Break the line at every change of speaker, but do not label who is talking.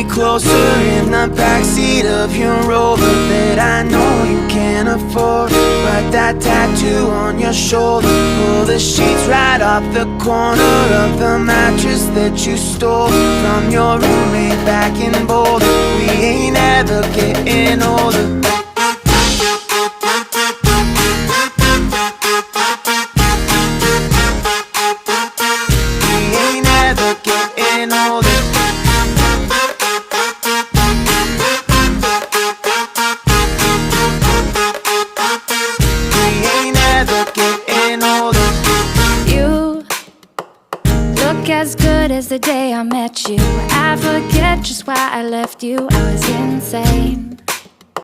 me closer in the backseat of your Rover that I know you can't afford. Write that tattoo on your shoulder, pull the sheets right off the corner of the mattress that you stole from your roommate back in Boulder. We ain't ever getting older.
As good as the day I met you. I forget just why I left you. I was insane.